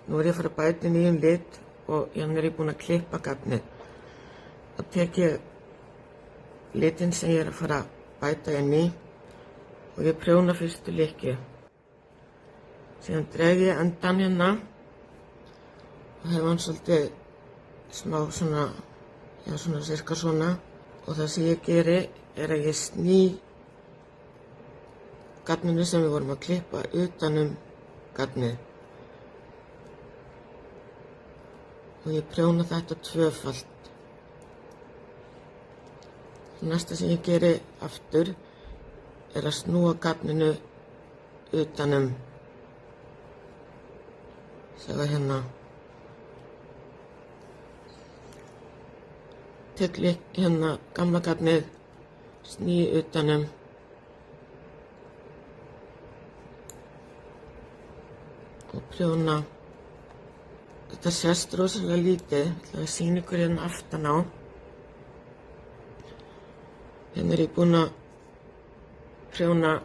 Nú er ég að fara að bæta nýjum lit og hérna er ég búin að klippa gagnið. Þá tek ég litinn sem ég er að fara að bæta inn í og ég prjóna fyrstu lykkju. Síðan dreg ég endan hérna og hef hann svolítið smá svona, já svona cirka svona, og það sem ég geri er að ég sný gagninu sem við vorum að klippa utanum gagnið og ég prjóna þetta tvöfalt. Næsta sem ég geri aftur er að snúa gagninu utanum, sjá hérna. Tek hérna gamla gagnið, sný utanum og prjóna. Þetta sést rosalega lítið, ég ætla að sýna ykkur hérna aftan á. Hérna er ég búin að prjóna